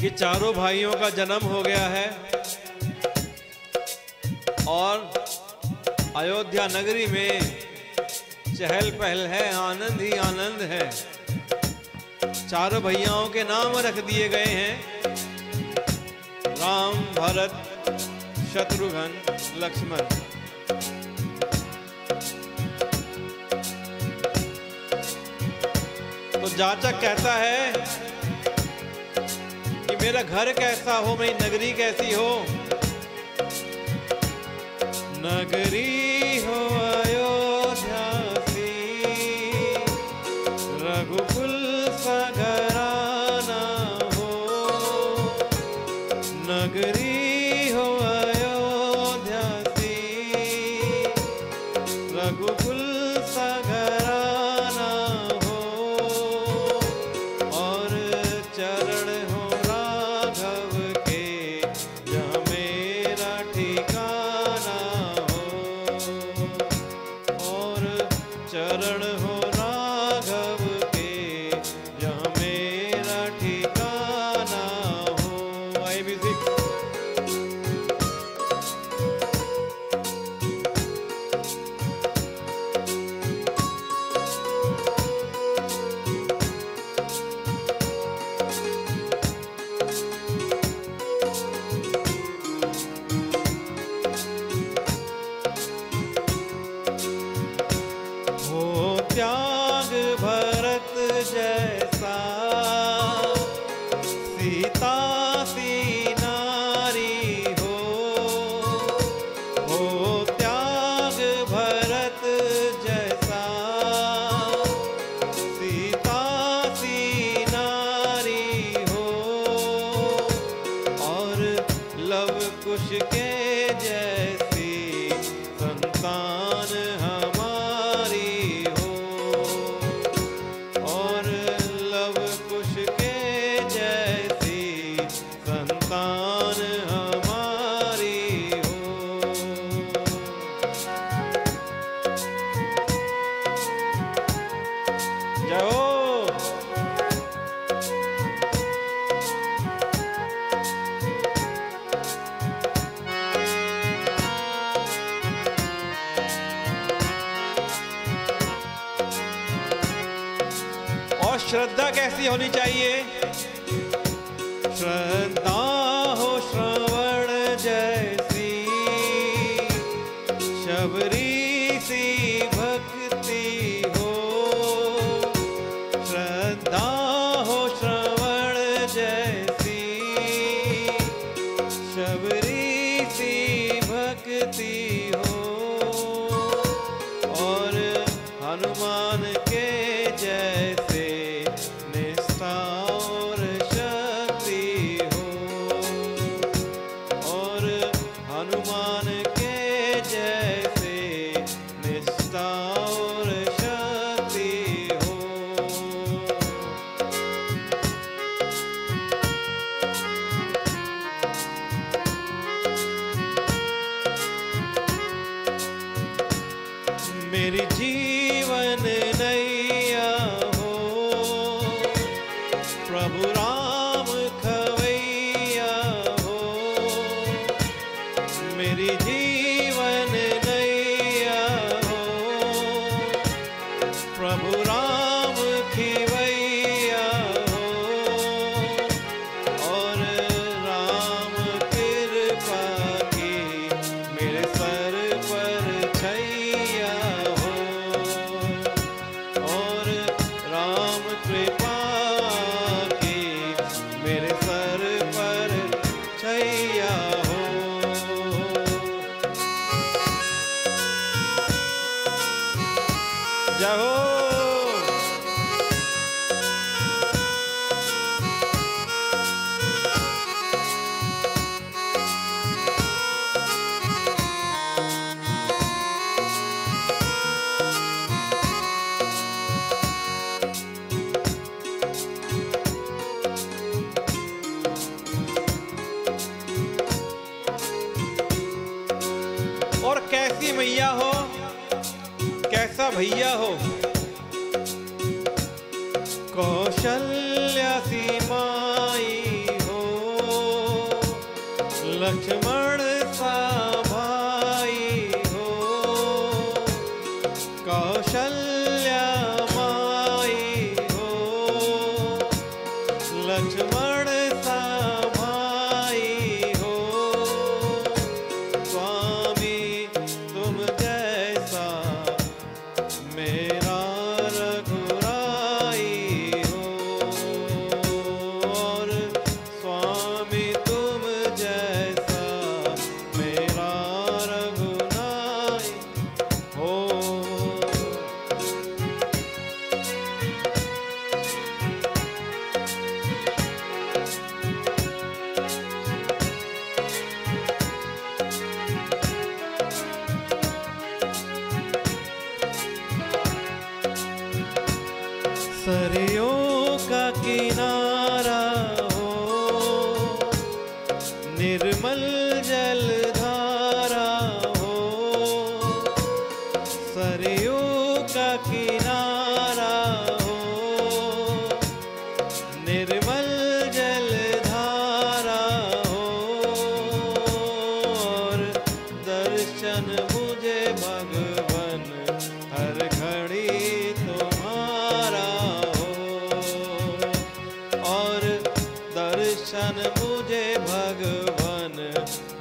कि चारों भाइयों का जन्म हो गया है और अयोध्या नगरी में चहल पहल है, आनंद ही आनंद है। चारों भैयाओं के नाम रख दिए गए हैं, राम, भरत, शत्रुघ्न, लक्ष्मण। तो जाचक कहता है कि मेरा घर कैसा हो, मेरी नगरी कैसी हो। नगरी हो अयोध्या सी, रघुकुल सा घराना हो। नगरी हो अयोध्या सी, रघुकुल सा घराना हो। और चरण हो राघव के, जहाँ मेरा ठिकाना हो। और चरण हो राघव के, जहाँ मेरा ठिकाना हो। आई म्यूजिक। हो त्याग भरत जैसा, सीता सी नारी हो। हो त्याग भरत जैसा, सीता सी नारी हो। और लव कुश के जैसी संतान हमारी हो। और लव कुश के जैसी संतान हमारी हो। जय हो। और श्रद्धा कैसी होनी चाहिए? श्रद्धा हो श्रवण जैसी, शबरी सी भक्ति हो। श्रद्धा हो श्रवण जैसी, शबरी सी भक्ति हो। और हनुमान के जैसे निष्ठा और शक्ति हो। और हनुमान के जैसे निष्ठा और शक्ति हो। मेरी जीवन नैया हो, प्रभु राम खवैया हो। मेरी जीवन नैया हो, प्रभु राम खिवैया हो। और राम कृपा की मेरे सर पर छैया हो। और राम कृपा की मेरे सर पर छैया हो। जय हो। और कैसी मैया हो, कैसा भैया हो। कौशल्या सी माई हो, लक्ष्मण सा भाई हो, कौशल्या माई हो, लक्ष्मण सा भाई हो, स्वामी तुम जैसा मेरा रघुराई हो, और स्वामी तुम जैसा मेरा रघुराई हो। सरयों का किनारा हो, निर्मल जलधारा हो, सरयों का किनारा हो, निर्मल जलधारा हो, और दर्शन मुझे भगवन हर घड़ी तुम्हारा हो, और दर्शन मुझे भगवन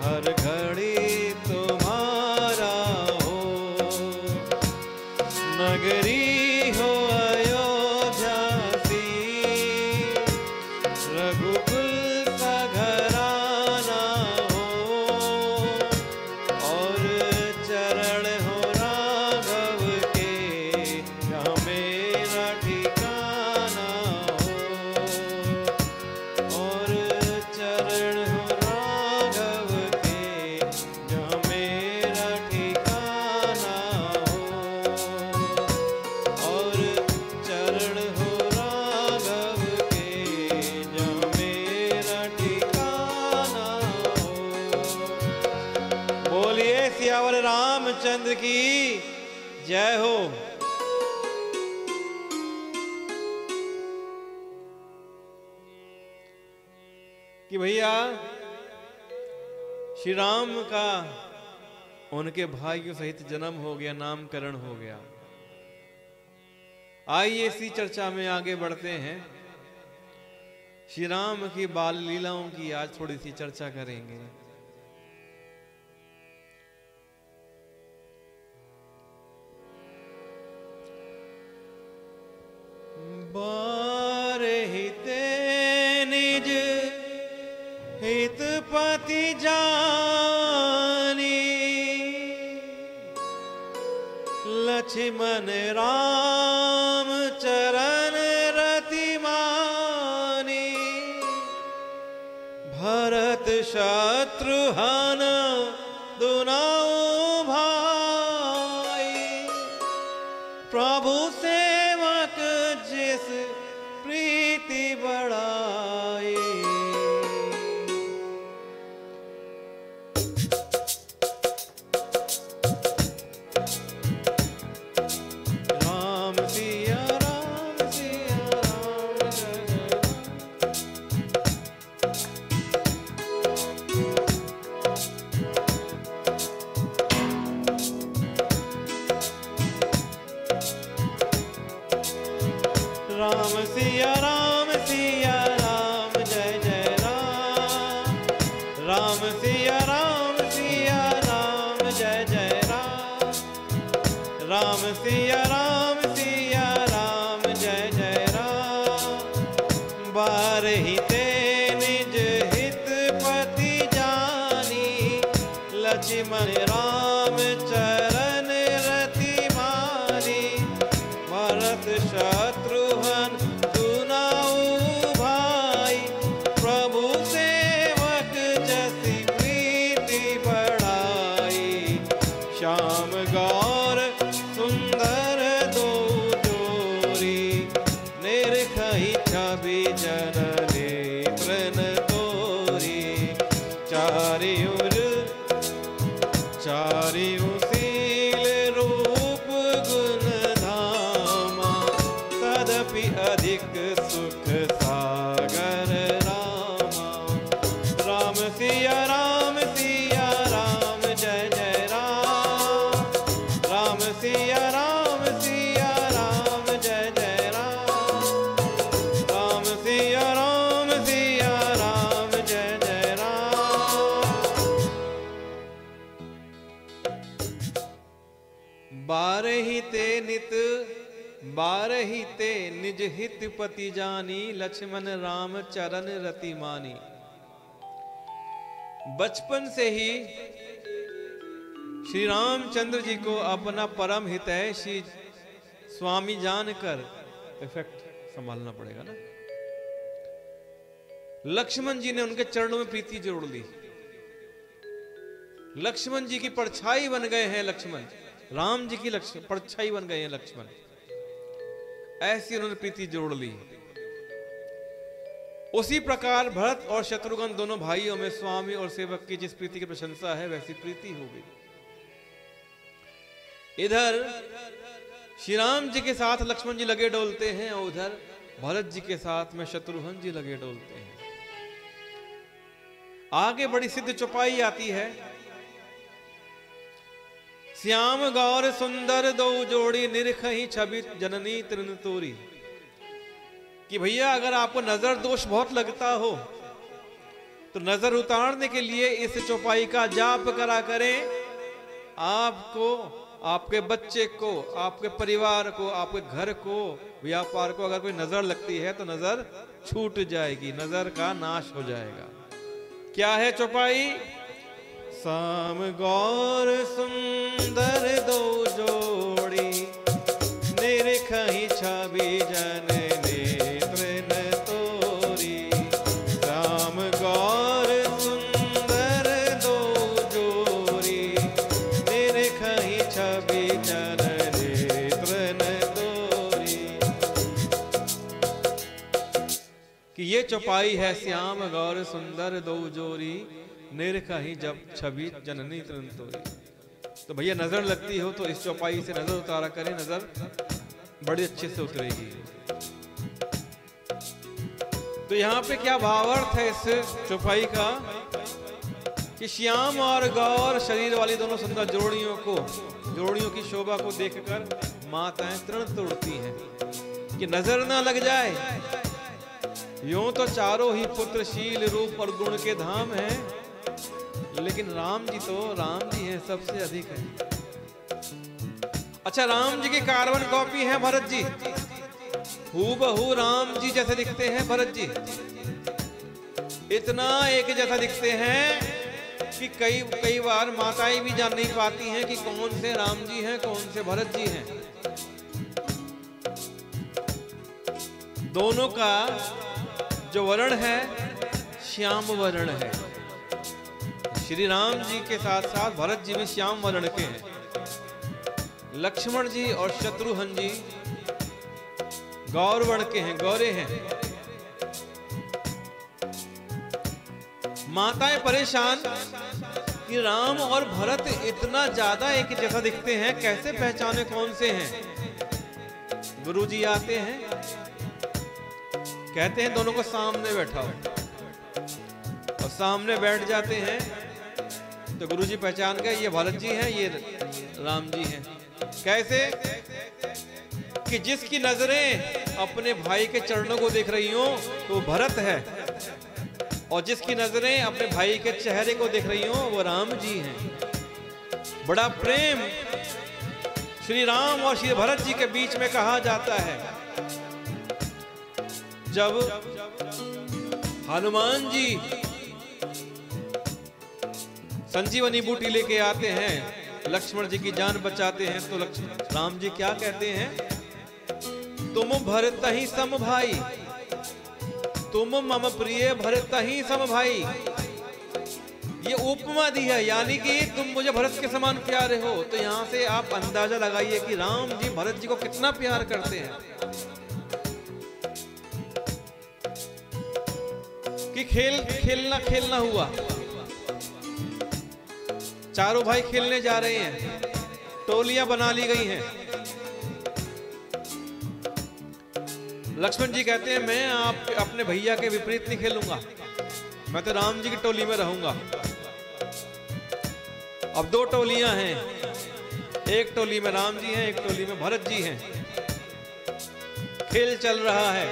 हर घड़ी तुम्हारा हो। नगरी हो अयोध्या सी, रघुकुल का घराना हो, और चरण हो राघव के जहाँ मेरा ठिकाना हो, और चरण हो राघव के जहाँ मेरा ठिकाना हो, और चरण हो राघव के जहाँ मेरा ठिकाना हो। बोलिए सियावर रामचंद्र की जय हो। कि भैया श्री राम का उनके भाइयों सहित जन्म हो गया, नामकरण हो गया। आइए इसी चर्चा में आगे बढ़ते हैं। श्री राम की बाल लीलाओं की आज थोड़ी सी चर्चा करेंगे। बारहिते निज हितपति जानी, लक्ष्मण राम चरण रति मानी, भरत शत्रुघ्न दुनौ भाई, प्रभु सेवक जिस प्रीति बढ़ाई। राम सिया राम जय जय राम सिया राम जय जय राम, राम सिया राम जय जय राम, राम सिया राम जय जय राम। बारहिते निज हितपति जानी, लक्ष्मण राम चरण रति मानी, भरत शत्रुघ्न दुनौ भाई, प्रभु सेवक जसि प्रीति बढ़ाई। श्याम गौर सुंदर दो जोरी, निरखहि छवि जन नेत्र न तोरी। चारियों शील रूप गुण धामा, तदपि अधिक सुख सागर रामा। राम सिया राम ही ते निज हित पति जानी, लक्ष्मण राम चरण रति मानी। बचपन से ही श्री रामचंद्र जी को अपना परम हितैषी स्वामी जानकर, इफेक्ट संभालना पड़ेगा ना, लक्ष्मण जी ने उनके चरणों में प्रीति जोड़ ली। लक्ष्मण जी की परछाई बन गए हैं लक्ष्मण, राम जी की परछाई बन गए हैं लक्ष्मण, ऐसी उन्होंने प्रीति जोड़ ली। उसी प्रकार भरत और शत्रुघ्न दोनों भाइयों में स्वामी और सेवक की जिस प्रीति की प्रशंसा है वैसी प्रीति हो गई। इधर श्री राम जी के साथ लक्ष्मण जी लगे डोलते हैं और उधर भरत जी के साथ में शत्रुघ्न जी लगे डोलते हैं। आगे बड़ी सिद्ध चौपाई आती है। श्याम गौर सुंदर दो जोड़ी, निरखही छवि जननी तृण तोरी। कि भैया अगर आपको नजर दोष बहुत लगता हो तो नजर उतारने के लिए इस चौपाई का जाप करा करें। आपको, आपके बच्चे को, आपके परिवार को, आपके घर को, व्यापार को अगर कोई नजर लगती है तो नजर छूट जाएगी, नजर का नाश हो जाएगा। क्या है चौपाई? शाम गौर सुंदर दो जोड़ी, निरखही छवि जननी तृण तोरी। शाम गौर सुंदर दो जोड़ी, निरखही छवि जननी तृण तोरी। कि ये चौपाई है श्याम गौर सुंदर दो जोड़ी, निरखही जब छवि जननी तृण तोरी। तो भैया नजर लगती हो तो इस चौपाई से नजर उतारा करें, नजर बड़ी अच्छे से उतरेगी। तो यहाँ पे क्या भावार्थ है इस चौपाई का? कि श्याम और गौर शरीर वाली दोनों सुंदर जोड़ियों की शोभा को देखकर माताएं तृण तोड़ती हैं कि नजर ना लग जाए। यूं तो चारों ही पुत्र शील रूप और गुण के धाम हैं, लेकिन राम जी हैं, सबसे अधिक है। अच्छा, राम जी की कार्बन कॉपी है भरत जी, हूबहू राम जी जैसे दिखते हैं भरत जी। इतना एक जैसा दिखते हैं कि कई बार माताएं भी जान नहीं पाती हैं कि कौन से राम जी हैं, कौन से भरत जी हैं। दोनों का जो वर्ण है श्याम वर्ण है। श्री राम जी के साथ साथ भरत जी भी श्याम वर्ण के हैं। लक्ष्मण जी और शत्रुघ्न जी गौर वर्ण के हैं, गौरे हैं। माताएं परेशान कि राम और भरत इतना ज्यादा एक जैसा दिखते हैं, कैसे पहचाने कौन से हैं। गुरुजी आते हैं, कहते हैं दोनों को सामने बैठाओ, और सामने बैठ जाते हैं तो गुरुजी पहचान गए ये भरत जी हैं, ये राम जी हैं। कैसे? कि जिसकी नजरें अपने भाई के चरणों को देख रही हो तो वो भरत है, और जिसकी नजरें अपने भाई के चेहरे को देख रही हो वो राम जी हैं। बड़ा प्रेम श्री राम और श्री भरत जी के बीच में कहा जाता है। जब हनुमान जी संजीवनी बूटी लेके आते हैं, लक्ष्मण जी की जान बचाते हैं, तो राम जी क्या कहते हैं? तुम भरत ही सम भाई, तुम मम प्रिय भरत ही सम भाई। ये उपमा दी है, यानी कि तुम मुझे भरत के समान प्यारे हो। तो यहाँ से आप अंदाजा लगाइए कि राम जी भरत जी को कितना प्यार करते हैं। कि खेलना हुआ, चारों भाई खेलने जा रहे हैं, टोलियां बना ली गई हैं। लक्ष्मण जी कहते हैं मैं अपने भैया के विपरीत नहीं खेलूंगा, मैं तो राम जी की टोली में रहूंगा। अब दो टोलियां हैं, एक टोली में राम जी हैं, एक टोली में भरत जी हैं। खेल चल रहा है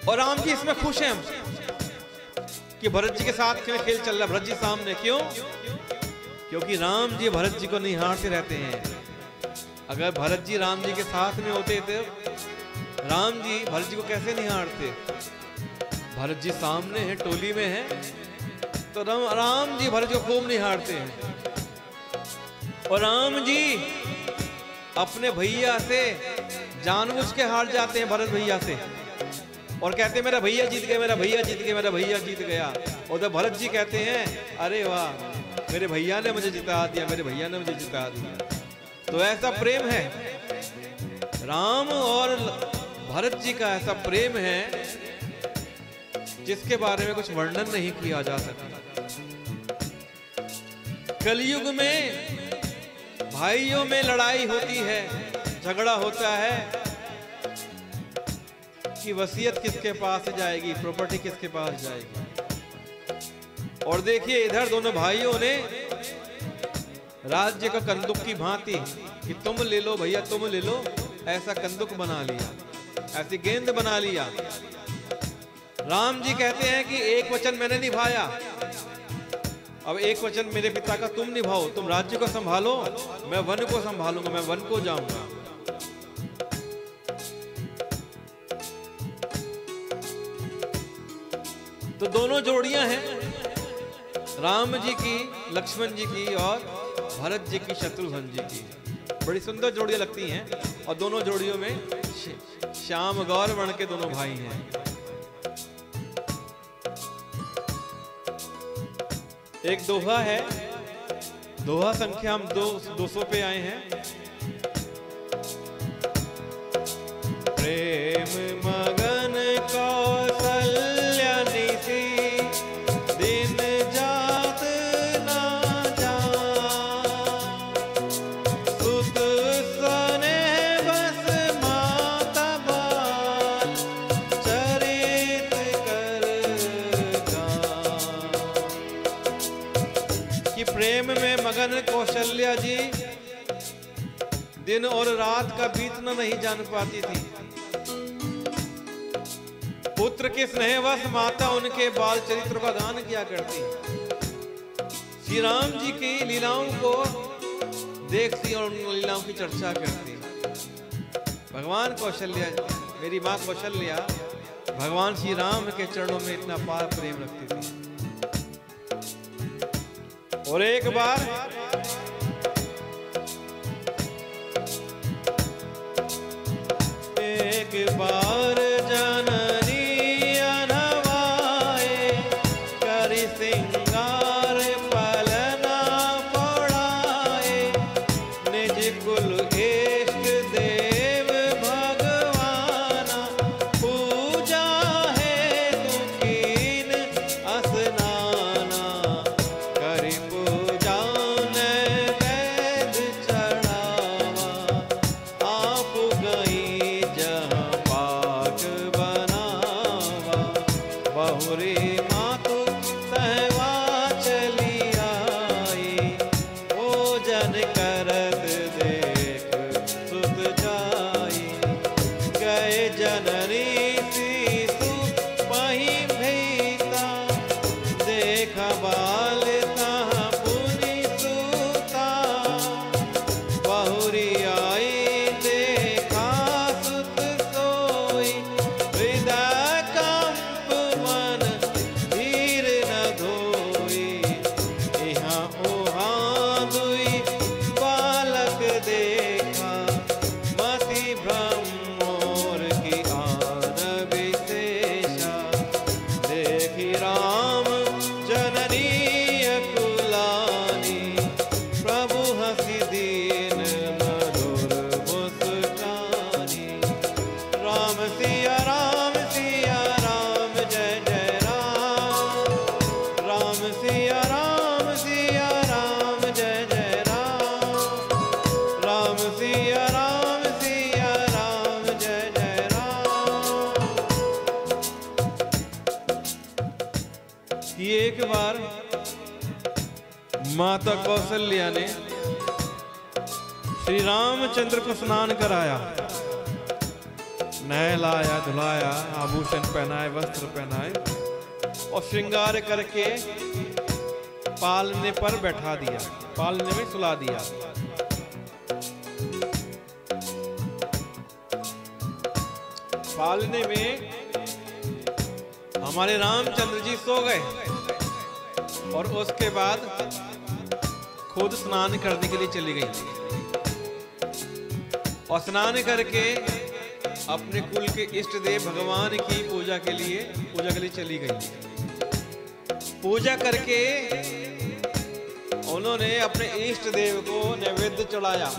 और राम जी इसमें खुश हैं कि भरत जी के साथ खेल चल रहा है। भरत जी सामने, क्यों? क्योंकि राम जी भरत जी को निहारते रहते हैं। अगर भरत जी राम जी के साथ में होते थे, राम जी भरत जी को कैसे निहारते? भरत जी सामने हैं, टोली में हैं, तो राम जी भरत को खूब निहारते हैं। और राम जी अपने भैया से जानबूझ के हार जाते हैं, भरत भैया से, और कहते हैं मेरा भैया जीत गया, मेरा भैया जीत गया, मेरा भैया जीत गया। और जब भरत जी कहते हैं अरे वाह मेरे भैया ने मुझे जिता दिया, मेरे भैया ने मुझे जिता दिया। तो ऐसा प्रेम है, राम और भरत जी का ऐसा प्रेम है जिसके बारे में कुछ वर्णन नहीं किया जा सकता। कलयुग में भाइयों में लड़ाई होती है, झगड़ा होता है कि वसीयत किसके पास जाएगी, प्रॉपर्टी किसके पास जाएगी। और देखिए इधर दोनों भाइयों ने राज्य का कंदुक की भांति कि तुम ले लो भैया, तुम ले लो, ऐसा कंदुक बना लिया, ऐसी गेंद बना लिया। राम जी कहते हैं कि एक वचन मैंने निभाया, अब एक वचन मेरे पिता का तुम निभाओ, तुम राज्य को संभालो, मैं वन को संभालूंगा, मैं वन को जाऊंगा। तो दोनों जोड़ियां हैं, राम जी की, लक्ष्मण जी की और भरत जी की, शत्रुघ्न जी की। बड़ी सुंदर जोड़ियां लगती हैं। और दोनों जोड़ियों में श्याम गौर वर्ण के दोनों भाई हैं। एक दोहा है, दोहा संख्या हम 200 पे आए हैं। प्रेम मगन कौशल्या निधि, दिन जात ना जान, सुत स्नेह बस माता बाल, चरित कर गान। कि प्रेम में मगन कौशल्या जी दिन और रात का बीतना नहीं जान पाती थी। पुत्र के स्नेहवश माता उनके बाल चरित्र का गान किया करती। श्री राम जी की लीलाओं को देखती और उन लीलाओं की चर्चा करती। भगवान कौशल्या, मेरी माँ कौशल्या भगवान श्री राम के चरणों में इतना पार प्रेम रखती थी। और एक बार जननी अनवाए, करि सिंगार पलना पड़ाए, निज कुल इष्ट देव भगवाना, पूजा है तुकीन असनाना, करि पूजा नैवेद्य चढ़ावा, आप गई बहुरी मातु सहवा चली आई, भोजन करत देख सुत जाई, गए जननी शिशु पही भीता, देखा बाल तहाँ पुनि सूता, बहुरी आई देखा सुत सोई, हृदय एक बार माता कौशल्या ने श्री रामचंद्र को स्नान कराया, नहलाया, धुलाया, आभूषण पहनाए, वस्त्र पहनाए और श्रृंगार करके पालने पर बैठा दिया, पालने में सुला दिया। पालने में हमारे रामचंद्र जी सो गए और उसके बाद खुद स्नान करने के लिए चली गई और स्नान करके अपने कुल के इष्ट देव भगवान की पूजा के लिए चली गई। पूजा करके उन्होंने अपने इष्ट देव को नैवेद्य चढ़ाया।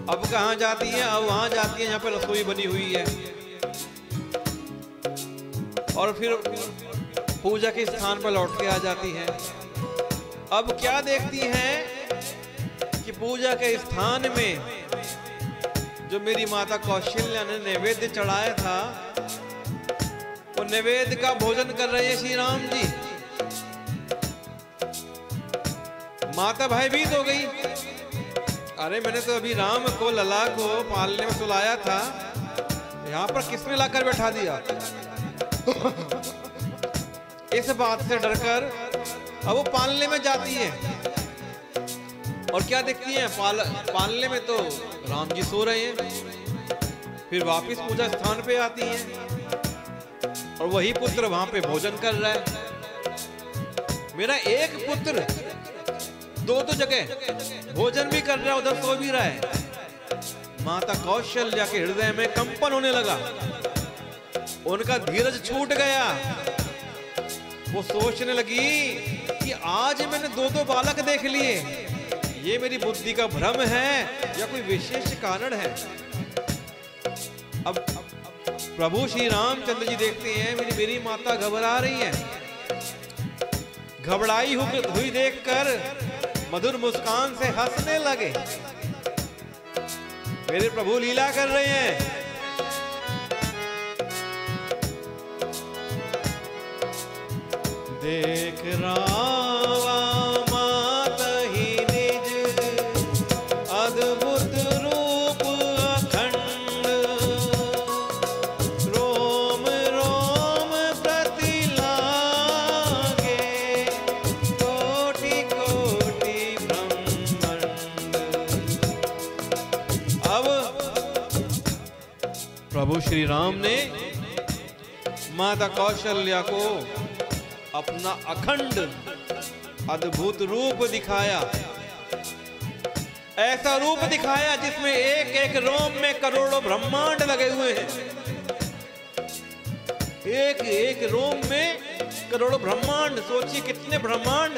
अब कहाँ जाती है? अब वहां जाती है जहां पर रसोई बनी हुई है और फिर पूजा के स्थान पर लौट के आ जाती है। अब क्या देखती है कि पूजा के स्थान में जो मेरी माता कौशल्या ने नैवेद्य चढ़ाया था, वो नैवेद्य का भोजन कर रहे हैं श्री राम जी। माता भयभीत हो गई। अरे मैंने तो अभी राम को, लला को पालने में सुलाया था, यहाँ पर किसने लाकर बैठा दिया? इस बात से डरकर अब वो पालने में जाती है और क्या देखती है? पालने में तो राम जी सो रहे हैं। फिर वापस पूजा स्थान पे आती हैं और वही पुत्र वहां पे भोजन कर रहा है। मेरा एक पुत्र दो जगह भोजन भी कर रहा है, उधर सो भी रहा है। माता कौशल्या के हृदय में कंपन होने लगा, उनका धीरज छूट गया। वो सोचने लगी कि आज मैंने दो बालक देख लिए, ये मेरी बुद्धि का भ्रम है या कोई विशेष कारण है? अब प्रभु श्री रामचंद्र जी देखते हैं मेरी माता घबरा रही है। घबराई हुई देखकर मधुर मुस्कान से हंसने लगे। मेरे प्रभु लीला कर रहे हैं। देख रावा माता ही निज अद्भुत रूप अखंड, रोम रोम प्रति लागे कोटि कोटि ब्रह्मांड। अब प्रभु श्री राम ने माता कौशल्या को अपना अखंड अद्भुत रूप दिखाया। ऐसा रूप दिखाया जिसमें एक एक रोम में करोड़ों ब्रह्मांड लगे हुए हैं। एक एक रोम में करोड़ों ब्रह्मांड। सोचिए कितने ब्रह्मांड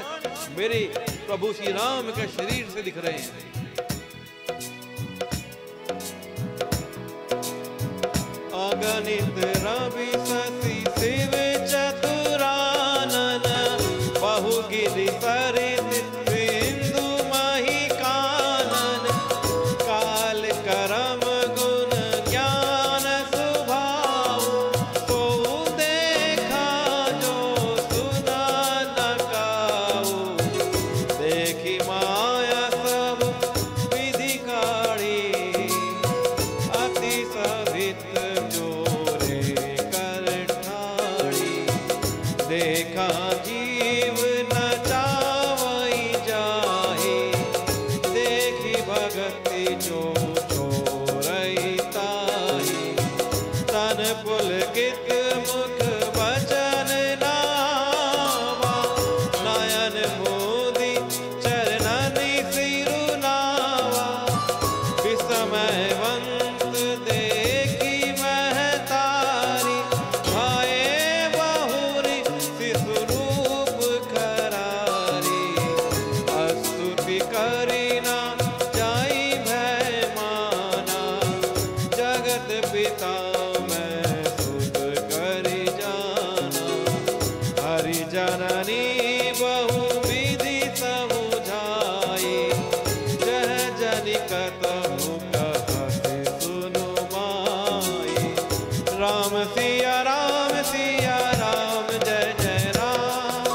मेरे प्रभु श्री राम के शरीर से दिख रहे हैं। अगणित रवि सती शिव चतुरानन, बहुगिरि सरित बिंदु मही कानन, काल करम गुण ज्ञान स्वभाव, तो देखा जो सुना न काऊ, देखी माया सब विधि काढ़ी, अति सभित जोरे कर ठाड़ी, देखा जीव न चावई जाहे, देखी भगति जो छोरई ताही, तन पुलकित मुख वचन नावा, नयन मोदी चरणनि सिरुनावा, विस्मयवंत देखी महतारी, भाए बहुरी शिशुरूप करारी, स्तुति करीना जाई भय माना, जगत पिता मैं सुत करी जाना, हरि जननी बहु विधि समुझाई, जह जनि कतहु कहत सुनु माई, राम सिया राम जय जय राम,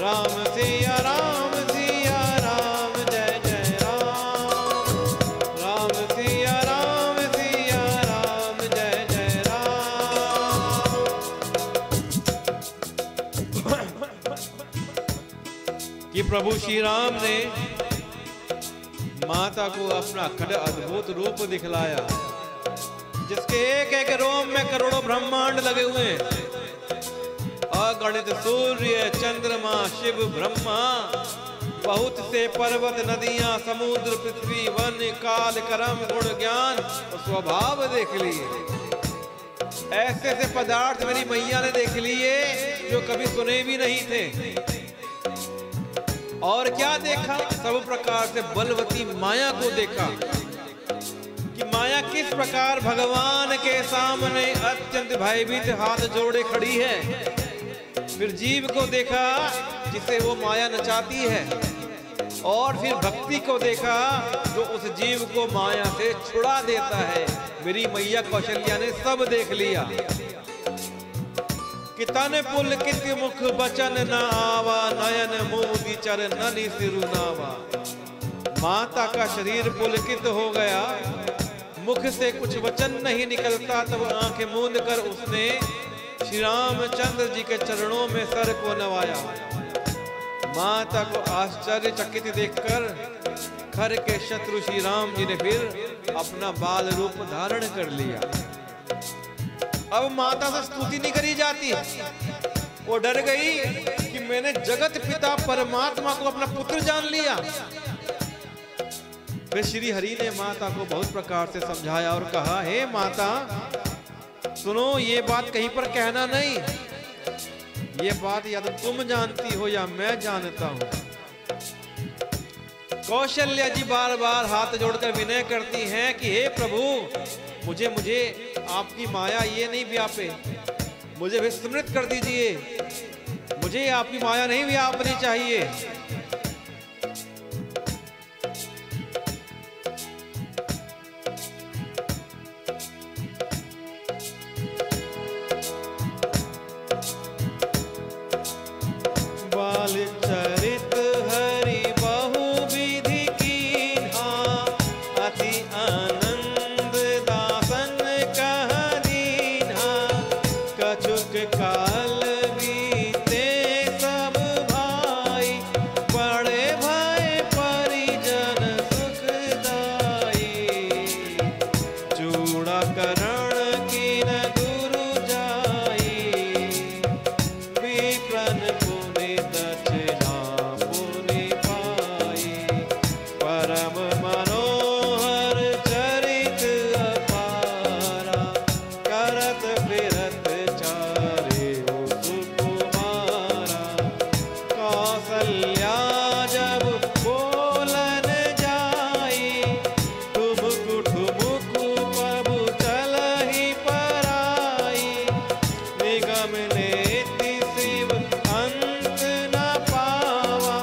राम सिया राम जय जय राम, राम सिया राम जय जय राम। कि प्रभु श्री राम ने माता को अपना अखंड अद्भुत रूप दिखलाया। जिसके एक एक रोम में करोड़ों ब्रह्मांड लगे हुए हैं, अगणित सूर्य चंद्रमा शिव ब्रह्मा, बहुत से पर्वत नदियां समुद्र पृथ्वी वन काल कर्म गुण ज्ञान और स्वभाव देख लिए। ऐसे ऐसे पदार्थ मेरी मैया ने देख लिए जो कभी सुने भी नहीं थे। और क्या देखा? सब प्रकार से बलवती माया को देखा कि माया किस प्रकार भगवान के सामने अत्यंत भयभीत हाथ जोड़े खड़ी है। फिर जीव को देखा जिसे वो माया नचाती है, और फिर भक्ति को देखा जो उस जीव को माया से छुड़ा देता है। मेरी मैया कौशल्या ने सब देख लिया कि तन पुलकित मुख बचन न आवा, नयन मोदी चर ननि सिरुनावा। माता का शरीर पुलकित हो गया, मुख से कुछ वचन नहीं निकलता, तब आंखें मूंद कर उसने श्री रामचंद्र जी के चरणों में सर को नवाया। माता को आश्चर्यचकित देखकर खर के शत्रु श्री राम जी ने फिर अपना बाल रूप धारण कर लिया। अब माता से स्तुति नहीं करी जाती, वो डर गई कि मैंने जगत पिता परमात्मा को अपना पुत्र जान लिया। फिर श्री हरि ने माता को बहुत प्रकार से समझाया और कहा, हे माता सुनो, ये बात कहीं पर कहना नहीं, ये बात या तो तुम जानती हो या मैं जानता हूं। कौशल्या जी बार बार हाथ जोड़कर विनय करती हैं कि हे प्रभु, मुझे आपकी माया ये नहीं व्यापे, मुझे विस्मृत कर दीजिए, मुझे आपकी माया नहीं व्यापनी चाहिए। चरित हरि बहु विधि कीन्हा, अति आनंद दासन कह दीन्हा। कछुक काल बीते सब भाई, बड़े भय परिजन सुखदाई। चूड़ाकरण कीन गुरु जाई, विप्रन परम मनोहर चरित अपारा, करत फिरत चारे सुकुमारा। कौशल्या जब बोलन जाई, ठुमुकु ठुमुकु प्रभु चलहि पराई। निगम नेति शिव अंत न पावा,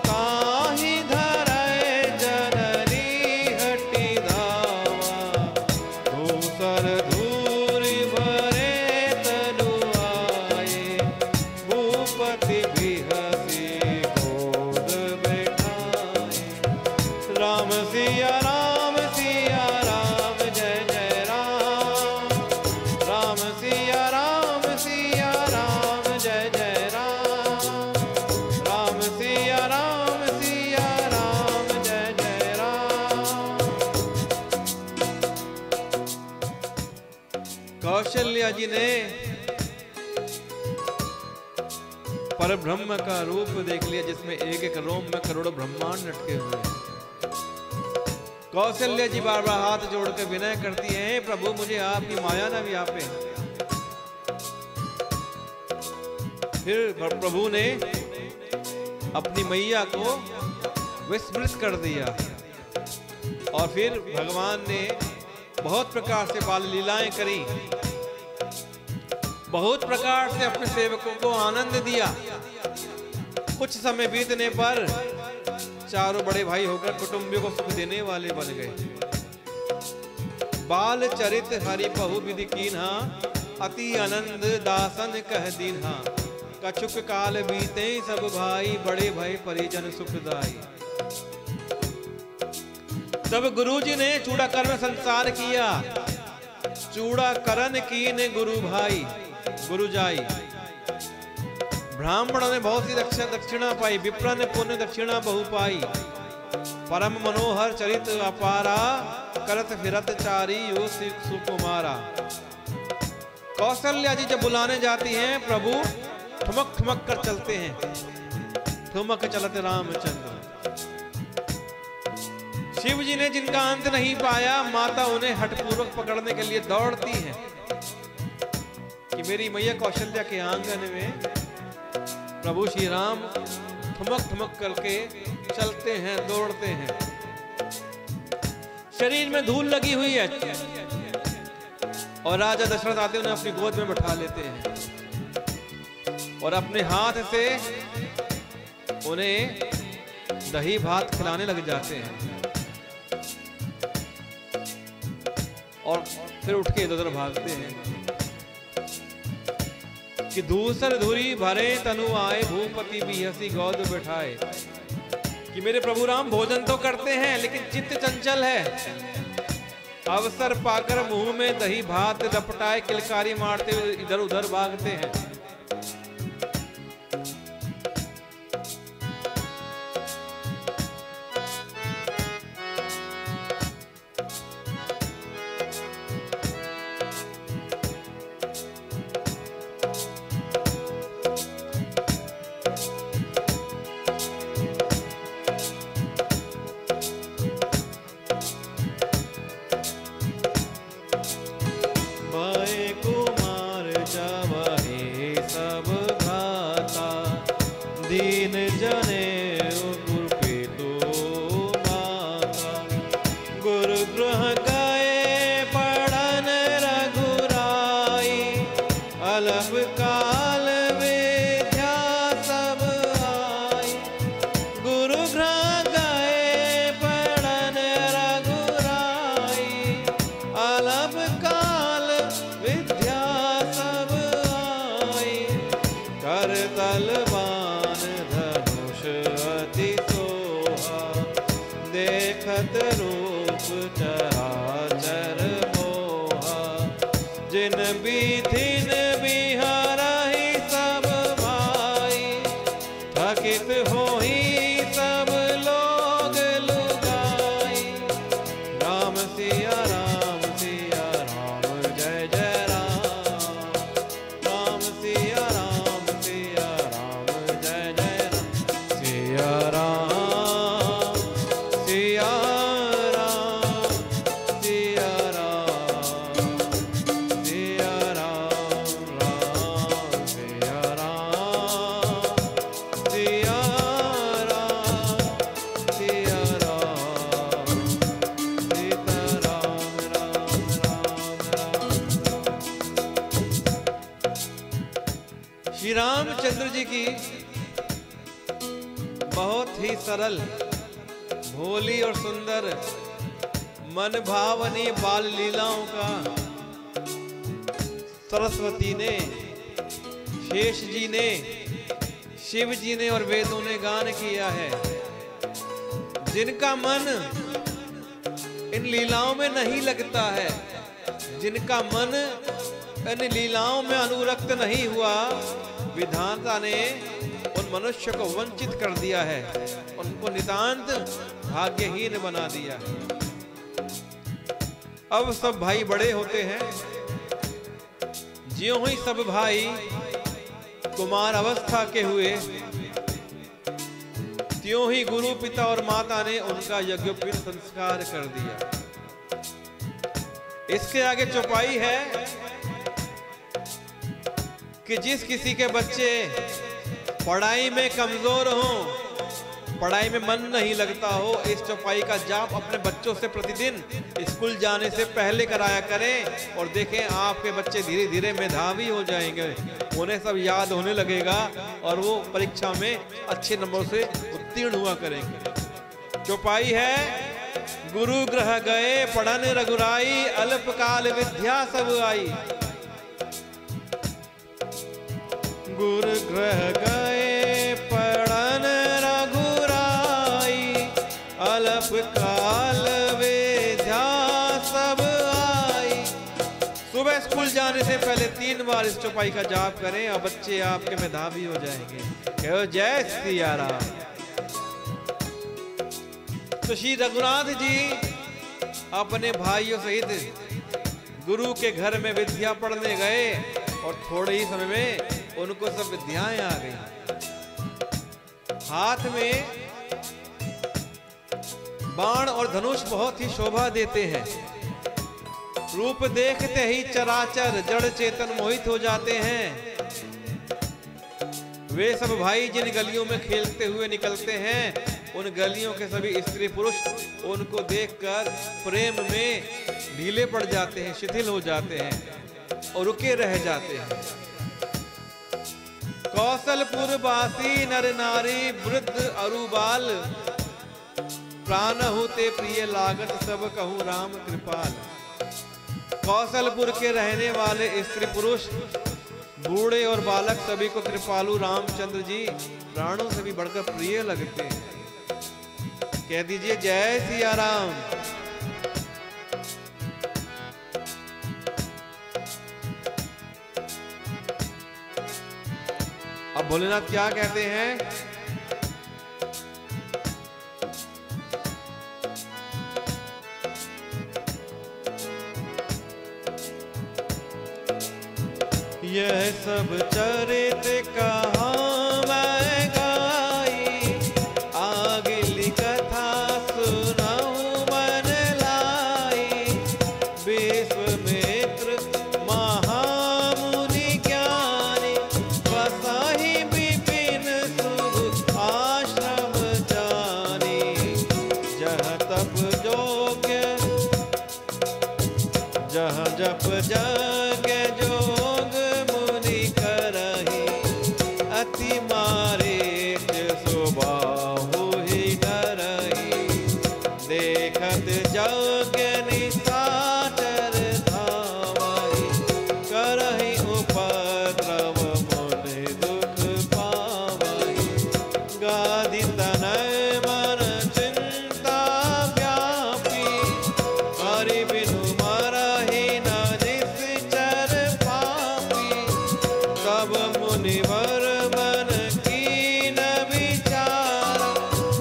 ताहि धूरी भरे तनु आए। भूपति भी हंसी गोद बैठाए। राम सिया राम जय जय राम। राम सिया राम जय जय राम। राम सिया राम जय जय राम। कौशल्या जी ने पर ब्रह्म का रूप देख लिया, जिसमें एक एक रोम में करोड़ों ब्रह्मांड लटके हुए हैं। कौशल्या जी बार बार हाथ जोड़कर विनय करती हैं, प्रभु मुझे आपकी माया न व्यापे। फिर प्रभु ने अपनी मैया को विस्मृत कर दिया, और फिर भगवान ने बहुत प्रकार से बाल लीलाएं करी, बहुत प्रकार से अपने सेवकों को आनंद दिया। कुछ समय बीतने पर चारों बड़े भाई होकर कुटुंबियों को सुख देने वाले बन गए। बाल चरित हरि बहु विधि कीन्हा, अति आनंद दासन कह दीन्हा। कछुक काल बीते सब भाई, बड़े भय परिजन सुखदाई। तब गुरुजी ने चूड़ाकरण संसार किया, चूड़ाकरण कीने गुरु भाई गुरु जाई। ब्राह्मणों ने बहुत सी दक्षिणा पाई, विप्र ने पुण्य दक्षिणा बहु पाई। परम मनोहर चरित अपारा, करत फिरत चारी यो सुकुमारा। कौशल्या जी जब बुलाने जाती हैं, प्रभु ठुमक ठुमक कर चलते हैं, ठुमक चलत रामचंद्र। शिव जी ने जिनका अंत नहीं पाया, माता उन्हें हठपूर्वक पकड़ने के लिए दौड़ती हैं कि मेरी मैया कौशल्या के आंगन में प्रभु श्री राम ठुमक ठुमक करके चलते हैं, दौड़ते हैं। शरीर में धूल लगी हुई है और राजा दशरथ आते उन्हें अपनी गोद में बैठा लेते हैं और अपने हाथ से उन्हें दही भात खिलाने लग जाते हैं और फिर उठ के इधर भागते हैं कि दूसर धुरी भरे तनु आए, भूपति भी हंसी गोद बैठाए। कि मेरे प्रभु राम भोजन तो करते हैं लेकिन चित्त चंचल है, अवसर पाकर मुंह में दही भात लपटाए किलकारी मारते हुए इधर उधर भागते हैं। दीन जने गुरु पेतो माता, गुरु ग्रह गए पढ़न रघुराई, अलप काल विद्या सब आई। गुरु ग्रह गए पढ़न रघुराई, अलप काल विद्या सब आई। कर तलवान धनुष अति सोहा, देखत रूप चराचर मोहा। जिन विधिन बिहारहि सब भाई, थकित होई सब लोग लुगाई। राम सिया राम जय जय राम। राम सिया राम जय जय राम। सिया राम सिया राम सिया राम सिया राम राम सिया राम सिया राम सिया राम सीता राम श्री रामचंद्र जी की बहुत ही सरल, भोली और सुंदर, मन भावनी बाल लीलाओं का सरस्वती ने, शेष जी ने, शिव जी ने और वेदों ने गान किया है। जिनका मन इन लीलाओं में नहीं लगता है, जिनका मन इन लीलाओं में अनुरक्त नहीं हुआ, विधाता ने उन मनुष्य को वंचित कर दिया है, उनको नितांत भाग्यहीन बना दिया है। अब सब भाई बड़े होते हैं, ज्यों ही सब भाई कुमार अवस्था के हुए, त्यों ही गुरु पिता और माता ने उनका यज्ञोपवीत संस्कार कर दिया। इसके आगे चौपाई है कि जिस किसी के बच्चे पढ़ाई में कमजोर हो, पढ़ाई में मन नहीं लगता हो, इस चौपाई का जाप अपने बच्चों से प्रतिदिन स्कूल जाने से पहले कराया करें और देखें आपके बच्चे धीरे धीरे मेधावी हो जाएंगे, उन्हें सब याद होने लगेगा और वो परीक्षा में अच्छे नंबर से उत्तीर्ण हुआ करेंगे। चौपाई है गुरु ग्रह गए पढ़न रघुराई, अल्पकाल विद्या सब आई। गुरु ग्रह गए पढ़न रघुराई, अल्प काल विद्या सब आई। सुबह स्कूल जाने से पहले 3 बार इस चौपाई का जाप करें और बच्चे आपके मेधावी हो जाएंगे। कहो जय सिया राम। तो श्री रघुनाथ जी अपने भाइयों सहित गुरु के घर में विद्या पढ़ने गए और थोड़े ही समय में उनको सब विद्याएं आ गई। हाथ में बाण और धनुष बहुत ही शोभा देते हैं। रूप देखते ही चराचर जड़ चेतन मोहित हो जाते हैं। वे सब भाई जिन गलियों में खेलते हुए निकलते हैं, उन गलियों के सभी स्त्री पुरुष उनको देखकर प्रेम में ढीले पड़ जाते हैं, शिथिल हो जाते हैं और रुके रह जाते हैं। कौशलपुर वासी नर नारी वृद्ध अरुबाल, प्राण होते प्रिय लागत सब कहूँ राम कृपाल। कौशलपुर के रहने वाले स्त्री पुरुष, बूढ़े और बालक सभी को कृपालु रामचंद्र जी प्राणों से भी बढ़कर प्रिय लगते हैं। कह दीजिए जय सिया राम। अब भोलेनाथ क्या कहते हैं? यह सब चरित कहाँ मैं गाई, आगली कथा सुनाऊं मन लाई। विश्वामित्र महामुनि ज्ञानी, बसाहि विपिन शुभ आश्रम जानी। जहाँ तप योग्य, जहाँ जप यज्ञ जोग मुनि करहि, अति मारीच सुबाहु ही डरहि। देखत यज्ञ निशाचर धावहि, करहि उपद्रव मुनि दुख पावहि। गादि तनय मन चिंता व्यापी, हरि बिनु मरहि न निश्चर पापी। तब मुनिवर मन कीन विचार,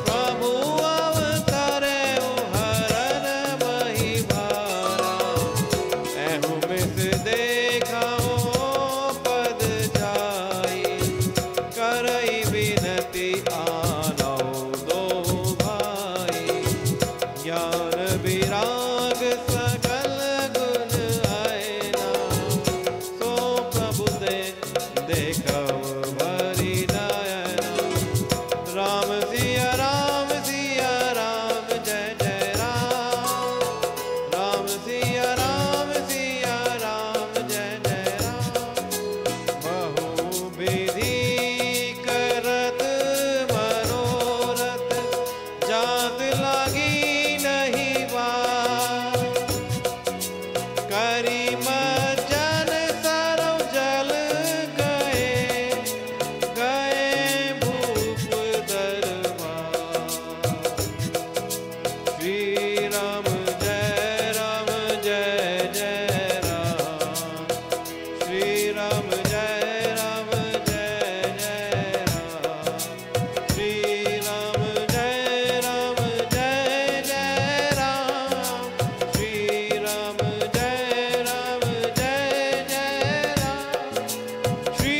प्रभु अवतरे हरन मही भारा। एहु मिस देखाओ पद जाई, करई विनती आनौ दो भाई। ज्ञान विराग सकल गुण आयना, सो प्रभु दे देखव भरी नयना। राम सिया राम जय जय राम। राम सिया राम जय जय राम। बहु विधि करत मनोरथ, जात लागी नहीं बात। करी मज्जन सरव जल गए, गए भूप दरबार। श्री राम जय जय राम। श्री राम जय जय राम। श्री राम जय जय राम। श्री राम जय जय राम। श्री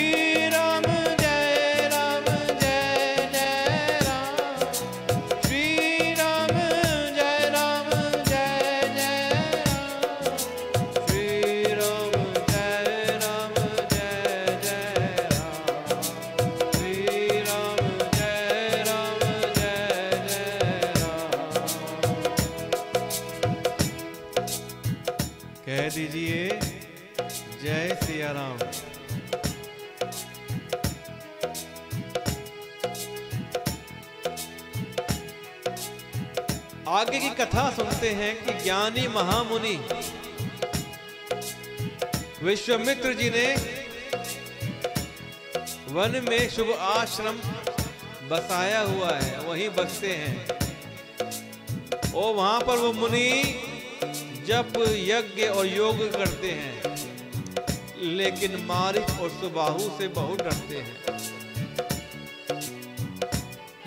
राम जय जय राम। श्री राम जय जय राम। श्री राम जय जय राम। श्री राम जय जय राम। कह दीजिए जय सिया राम। आगे की कथा सुनते हैं कि ज्ञानी महामुनि विश्वामित्र जी ने वन में शुभ आश्रम बसाया हुआ है, वहीं बसते हैं। और वहां पर वो मुनि जप यज्ञ और योग करते हैं, लेकिन मारीच और सुबाहु से बहुत डरते हैं।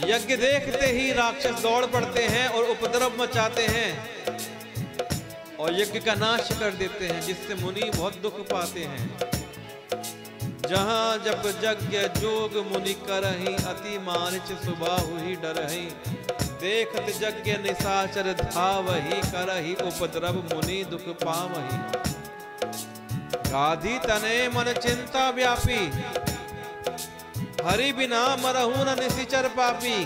यज्ञ देखते ही राक्षस दौड़ पड़ते हैं और उपद्रव मचाते हैं। और यज्ञ का नाश कर देते हैं, जिससे मुनि बहुत दुख पाते हैं। जहाँ जप यज्ञ जोग मुनि करहि, अति मानिच सुबाहु ही डरहि। देखत यज्ञ निशाचर धावहि, करहि उपद्रव मुनि दुख पावहि। गाधी तने मन चिंता व्यापी, हरि बिना मरहु न निशिचर पापी।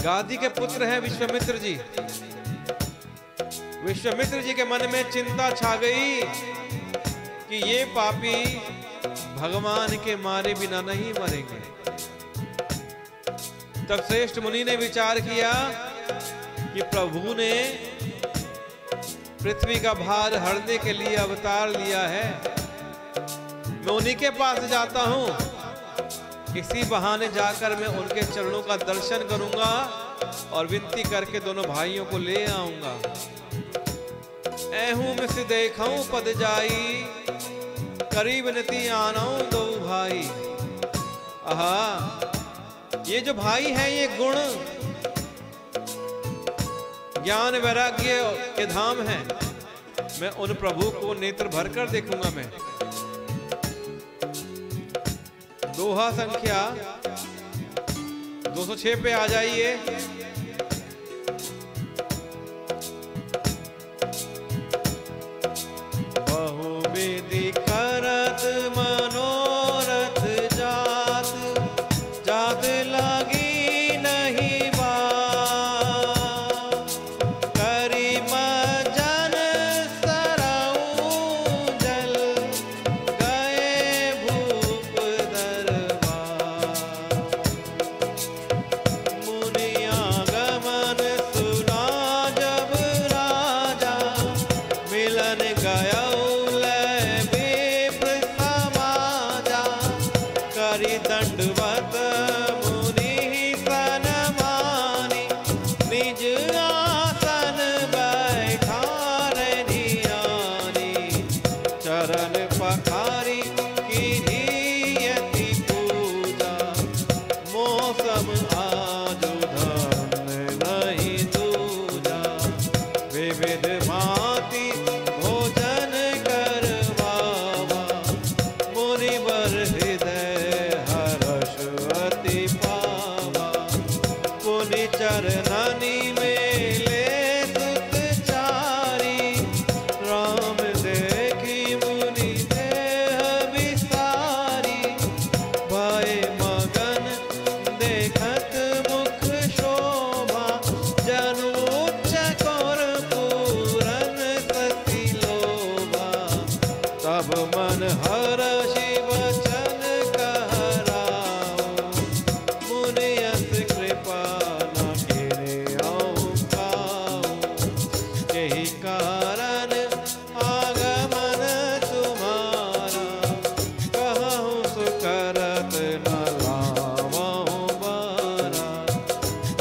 गाधी के पुत्र हैं विश्वामित्र जी। विश्वामित्र जी के मन में चिंता छा गई कि ये पापी भगवान के मारे बिना नहीं मरेंगे। तब श्रेष्ठ मुनि ने विचार किया कि प्रभु ने पृथ्वी का भार हरने के लिए अवतार लिया है, मैं उन्हीं के पास जाता हूं। इसी बहाने जाकर मैं उनके चरणों का दर्शन करूंगा और विनती करके दोनों भाइयों को ले आऊंगा। ऐहूं मिस देखूं पद जाई, करीब नती आनाऊं दो भाई। आहा, ये जो भाई हैं ये गुण ज्ञान वैराग्य के धाम हैं। मैं उन प्रभु को नेत्र भर कर देखूंगा। मैं दोहा संख्या 206 पे आ जाइए। बहुविधि करत मनोरथ जात, जात लगी नहीं बात। करी मजन सरऊ जल, गए भूप दरबार। मुनिया गमन सुना जब राजा, मिलन गया दंडवत मुनि सनमानी। निज आसन बैठारे नियानी, चरण पखारी कीन्हियति पूजा। मौसम आजु धन नहीं दूजा, विविध भांति भोजन करवावा। मुनिवर हृदय चरणनी में ले सुत चारी। राम देखी मुनि देह विसारी, भय मगन देखत मुख शोभा। जनु उच्च कर पूरन सती लोभा, तब मन हर्षि वचन कहराओ। मुनि अस कृपा कारण आगमन तुम्हारा, कहूँ सुकरत न लावहु बारा।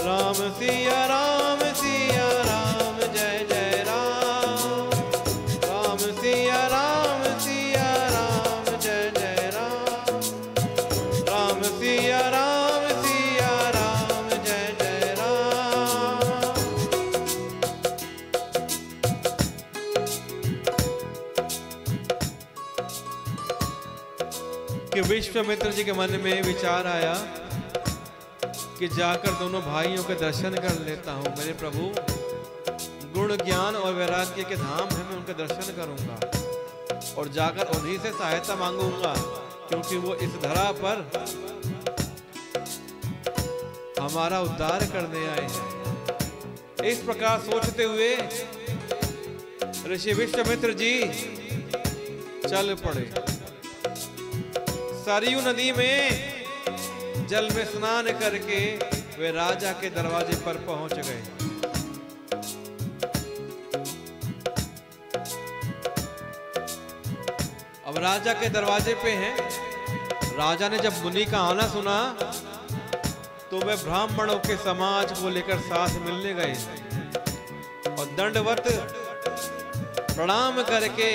राम सिया राम जय जय राम। राम सिया राम जय जय राम। राम सिया राम जय जय राम। कि विश्वामित्र जी के मन में विचार आया कि जाकर दोनों भाइयों के दर्शन कर लेता हूं। मेरे प्रभु गुण ज्ञान और वैराग्य के धाम है, मैं उनके दर्शन करूंगा और जाकर उन्हीं से सहायता मांगूंगा, क्योंकि वो इस धरा पर हमारा उद्धार करने आए हैं। इस प्रकार सोचते हुए ऋषि विश्वामित्र जी चल पड़े। सरयू नदी में जल में स्नान करके वे राजा के दरवाजे पर पहुंच गए। अब राजा के दरवाजे पे हैं। राजा ने जब मुनि का आना सुना तो वे ब्राह्मणों के समाज को लेकर साथ मिलने गए और दंडवत प्रणाम करके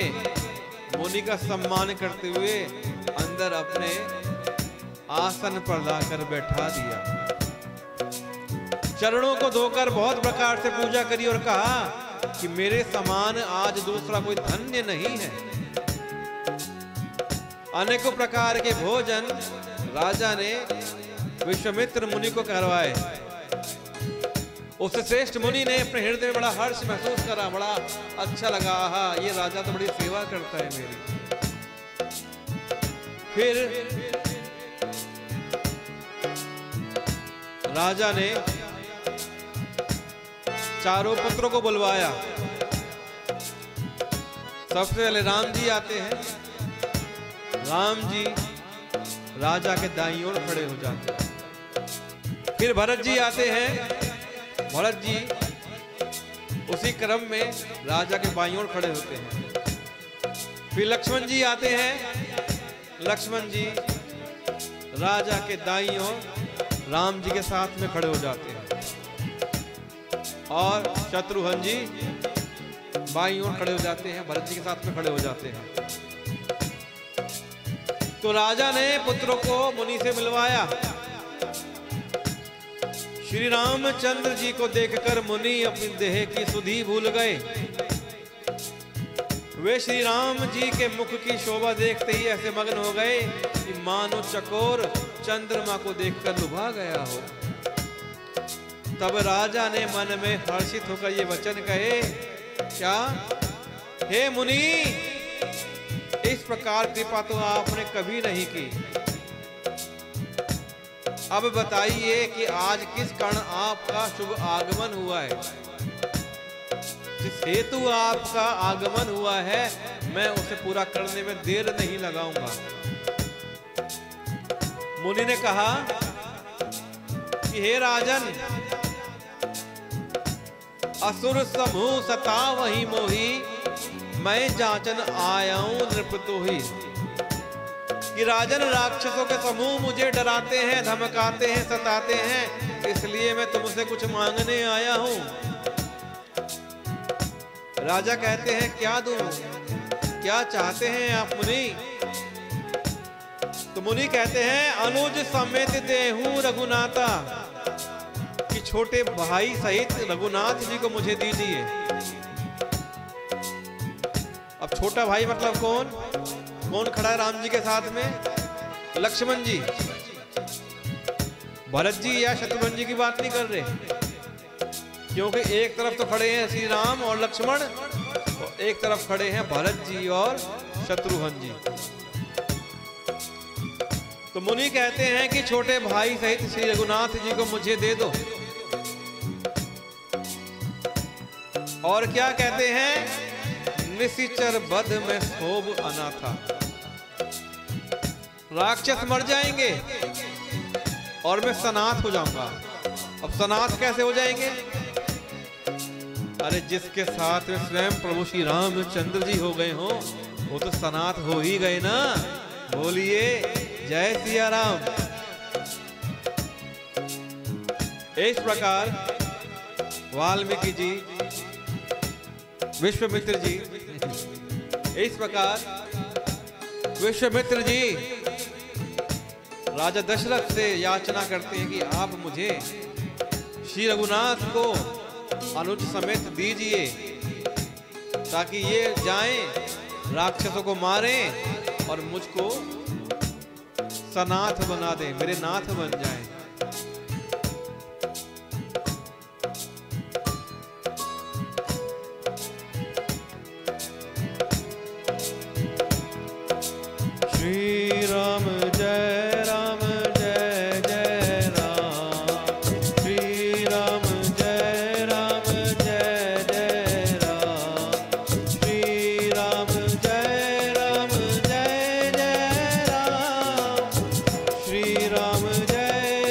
मुनि का सम्मान करते हुए अंदर अपने आसन पर लाकर बैठा दिया। चरणों को धोकर बहुत प्रकार से पूजा करी और कहा कि मेरे समान आज दूसरा कोई धन्य नहीं है। अनेकों प्रकार के भोजन राजा ने विश्वामित्र मुनि को करवाए। उस श्रेष्ठ मुनि ने अपने हृदय में बड़ा हर्ष महसूस करा, बड़ा अच्छा लगा, हाँ ये राजा तो बड़ी सेवा करता है मेरी। फिर राजा ने चारों पुत्रों को बुलवाया। सबसे पहले राम जी आते हैं। राम जी राजा के दाईं ओर खड़े हो जाते हैं। फिर भरत जी आते हैं। भरत जी उसी क्रम में राजा के बाईं ओर खड़े होते हैं। फिर लक्ष्मण जी आते हैं। लक्ष्मण जी राजा के दाईं ओर राम जी के साथ में खड़े हो जाते हैं। और शत्रुघ्न जी बाईं ओर खड़े हो जाते हैं, भरत जी के साथ में खड़े हो जाते हैं। तो राजा ने पुत्रों को मुनि से मिलवाया। श्री रामचंद्र जी को देखकर मुनि अपनी देह की सुधि भूल गए। वे श्री राम जी के मुख की शोभा देखते ही ऐसे मग्न हो गए कि मानो चकोर चंद्रमा को देखकर लुभा गया हो। तब राजा ने मन में हर्षित होकर ये वचन कहे, क्या हे मुनि, इस प्रकार कृपा तो आपने कभी नहीं की। अब बताइए कि आज किस कारण आपका शुभ आगमन हुआ है। जिस हेतु आपका आगमन हुआ है मैं उसे पूरा करने में देर नहीं लगाऊंगा। मुनि ने कहा कि हे राजन, असुर समूह सता वही मोही, मैं जाचन आयाऊं नृपतो ही। कि राजन, राक्षसों के समूह मुझे डराते हैं, धमकाते हैं, सताते हैं, इसलिए मैं तुमसे कुछ मांगने आया हूं। राजा कहते हैं, क्या दूं, क्या चाहते हैं आप मुनि? तो मुनि कहते हैं, अनुज समेत देहूं रघुनाथा, कि छोटे भाई सहित रघुनाथ जी को मुझे दीजिए। अब छोटा भाई मतलब कौन? कौन खड़ा है राम जी के साथ में? लक्ष्मण जी। भरत जी या शत्रुघ्न जी की बात नहीं कर रहे, क्योंकि एक तरफ तो खड़े हैं श्री राम और लक्ष्मण, और एक तरफ खड़े हैं भरत जी और शत्रुघ्न जी। तो मुनि कहते हैं कि छोटे भाई सहित श्री रघुनाथ जी को मुझे दे दो। और क्या कहते हैं? निशिचर बध में शोभ अनाथा, राक्षस मर जाएंगे और मैं सनाथ हो जाऊंगा। अब सनाथ कैसे हो जाएंगे? अरे जिसके साथ में स्वयं प्रभु श्री रामचंद्र जी हो गए हो, वो तो सनाथ हो ही गए ना। बोलिए जय सिया राम। इस प्रकार वाल्मीकि जी, विश्वामित्र जी, इस प्रकार विश्वामित्र जी राजा दशरथ से याचना करते हैं कि आप मुझे श्री रघुनाथ को अनुज समेत दीजिए, ताकि ये जाएं राक्षसों को मारें और मुझको सनाथ बना दें, मेरे नाथ बन जाएं। श्री राम जय राम जय जय राम, श्री राम जय जय राम, श्री राम जय जय राम, श्री राम जय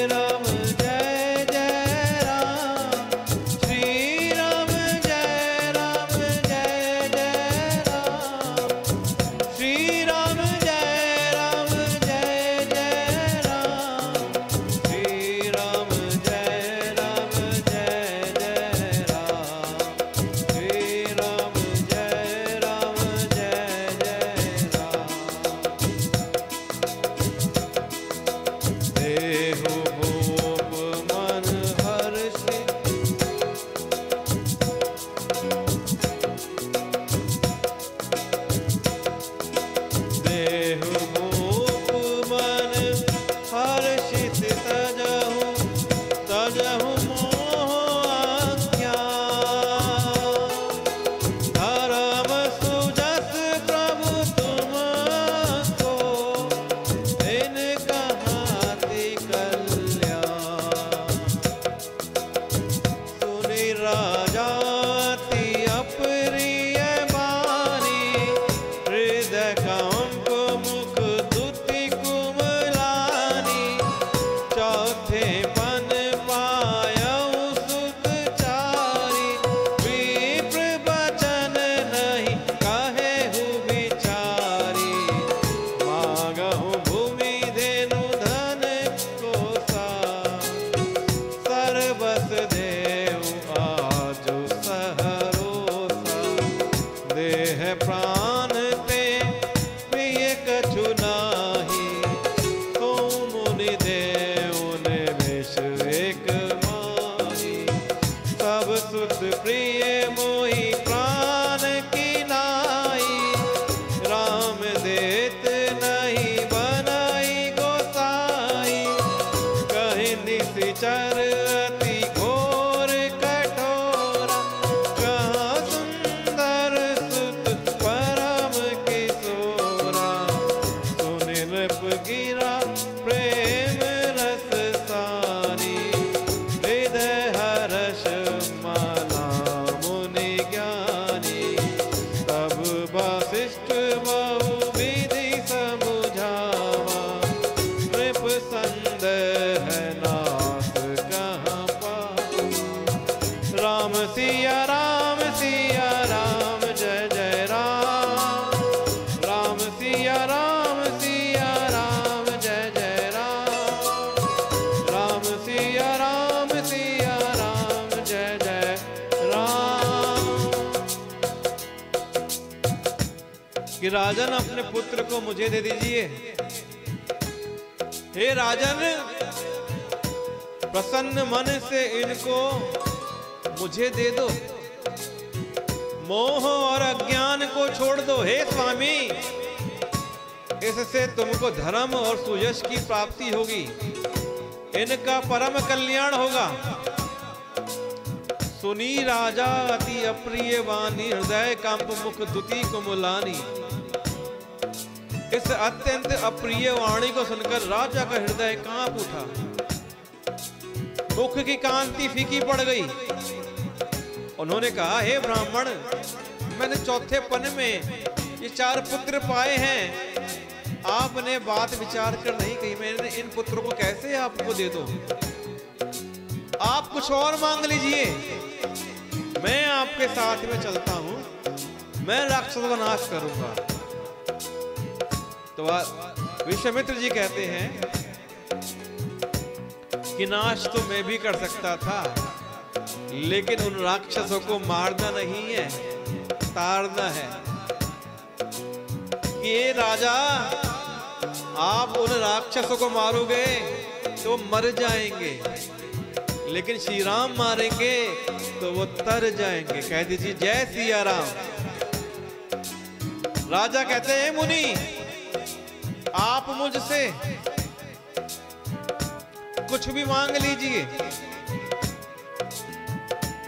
राजन अपने पुत्र को मुझे दे दीजिए। हे राजन, प्रसन्न मन से इनको मुझे दे दो, मोह और अज्ञान को छोड़ दो। हे स्वामी, इससे तुमको धर्म और सुयश की प्राप्ति होगी, इनका परम कल्याण होगा। सुनी राजा अति अप्रिय वाणी, हृदय कंप मुख दुति कुमुलानी। इस अत्यंत अप्रिय वाणी को सुनकर राजा का हृदय कांप उठा, मुख की कांति फीकी पड़ गई। उन्होंने कहा, हे ब्राह्मण, मैंने चौथे पन में ये 4 पुत्र पाए हैं, आपने बात विचार कर नहीं कही, मैंने इन पुत्रों को कैसे आपको दे दूं? आप कुछ और मांग लीजिए, मैं आपके साथ में चलता हूं, मैं राक्षसों का नाश करूंगा। तो विश्वामित्र जी कहते हैं कि नाश तो मैं भी कर सकता था, लेकिन उन राक्षसों को मारना नहीं है, ताड़ना है। कि राजा, आप उन राक्षसों को मारोगे तो मर जाएंगे, लेकिन श्री राम मारेंगे तो वो तर जाएंगे। कह दीजिए जय सिया राम। राजा कहते हैं, मुनि, आप मुझसे कुछ भी मांग लीजिए,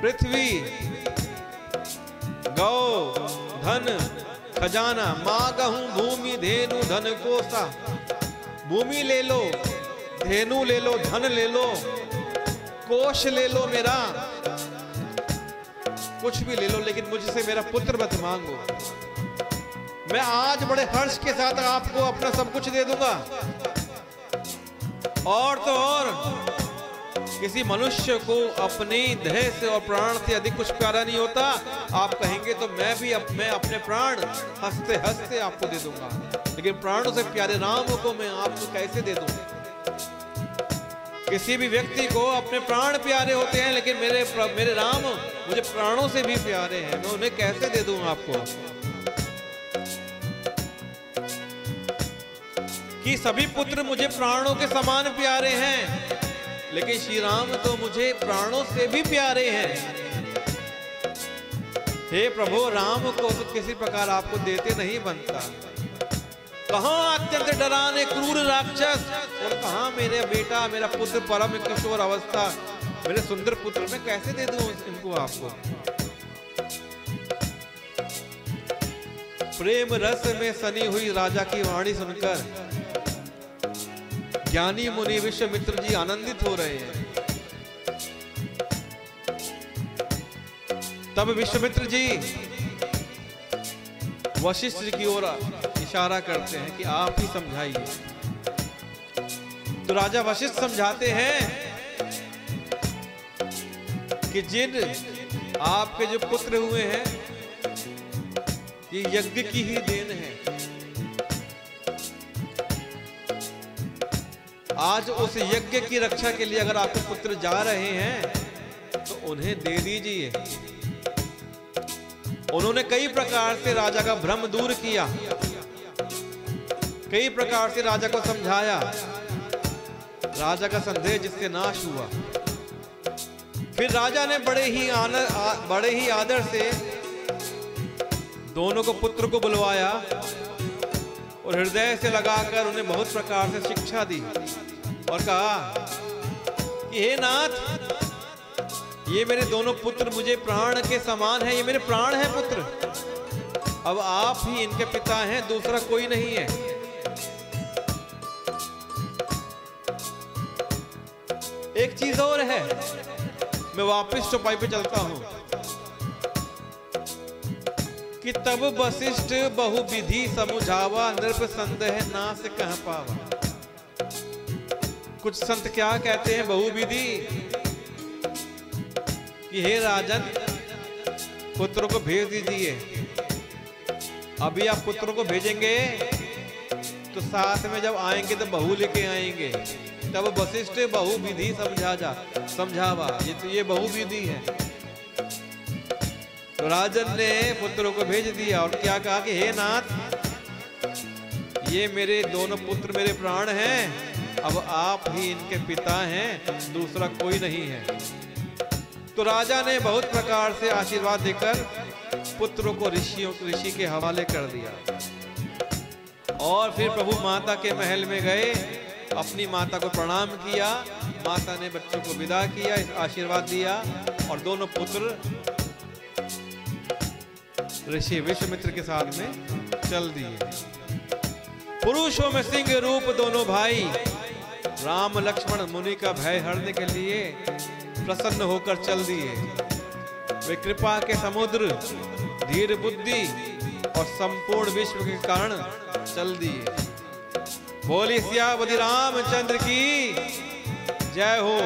पृथ्वी, गौ, धन, खजाना, मांगहूं भूमि धेनु धन कोसा। भूमि ले लो, धेनु ले लो, धन ले लो, कोश ले लो, मेरा कुछ भी ले लो, लेकिन मुझसे मेरा पुत्र मत मांगो। मैं आज बड़े हर्ष के साथ आपको अपना सब कुछ दे दूंगा। और तो और, किसी मनुष्य को अपनी देह से और प्राण से अधिक कुछ प्यारा नहीं होता। आप कहेंगे तो मैं अपने प्राण हंसते हंसते आपको दे दूंगा, लेकिन प्राणों से प्यारे राम को मैं आपको कैसे दे दूं? किसी भी व्यक्ति को अपने प्राण प्यारे होते हैं, लेकिन मेरे राम मुझे प्राणों से भी प्यारे हैं, मैं उन्हें कैसे दे दूं आपको? कि सभी पुत्र मुझे प्राणों के समान प्यारे हैं, लेकिन श्री राम तो मुझे प्राणों से भी प्यारे हैं। हे प्रभु, राम को तो किसी प्रकार आपको देते नहीं बनता। कहां अत्यंत डराने क्रूर राक्षस, और कहां मेरे बेटा, मेरा पुत्र परम किशोर अवस्था, मेरे सुंदर पुत्र, मैं कैसे दे दूं इनको आपको? प्रेम रस में सनी हुई राजा की वाणी सुनकर ज्ञानी मुनि विश्वामित्र जी आनंदित हो रहे हैं। तब विश्वामित्र जी वशिष्ठ जी की ओर इशारा करते हैं कि आप ही समझाइए। तो राजा वशिष्ठ समझाते हैं कि जिन आपके जो पुत्र हुए हैं, ये यज्ञ की ही देन है। आज उस यज्ञ की रक्षा के लिए अगर आपके पुत्र जा रहे हैं तो उन्हें दे दीजिए। उन्होंने कई प्रकार से राजा का भ्रम दूर किया, कई प्रकार से राजा को समझाया, राजा का संदेह जिससे नाश हुआ। फिर राजा ने बड़े ही आदर से दोनों को पुत्र को बुलवाया और हृदय से लगाकर उन्हें बहुत प्रकार से शिक्षा दी और कहा कि हे नाथ, ये मेरे दोनों पुत्र मुझे प्राण के समान है, ये मेरे प्राण हैं पुत्र। अब आप ही इनके पिता हैं, दूसरा कोई नहीं है। एक चीज और है, मैं वापस चौपाई पे चलता हूं कि तब वशिष्ठ बहुविधि समुझावा, नृप संदेह नास कह पावा। कुछ संत क्या कहते हैं बहुविधि, कि हे राजन, पुत्रों को भेज दीजिए। अभी आप पुत्रों को भेजेंगे तो साथ में जब आएंगे तो बहू लेके आएंगे। तब वशिष्ठ बहुविधि समझावा, ये बहुविधि है। तो राजन ने पुत्रों को भेज दिया और क्या कहा कि हे नाथ, ये मेरे दोनों पुत्र मेरे प्राण हैं, अब आप ही इनके पिता हैं, दूसरा कोई नहीं है। तो राजा ने बहुत प्रकार से आशीर्वाद देकर पुत्रों को ऋषि के हवाले कर दिया। और फिर प्रभु माता के महल में गए, अपनी माता को प्रणाम किया, माता ने बच्चों को विदा किया, आशीर्वाद दिया और दोनों पुत्र ऋषि विश्वामित्र के साथ में चल दिए। पुरुषों में सिंह रूप दोनों भाई राम लक्ष्मण मुनि का भय हरने के लिए प्रसन्न होकर चल दिए। वे कृपा के समुद्र, धीर बुद्धि और संपूर्ण विश्व के कारण चल दिए। बोली सियापति रामचंद्र की जय हो।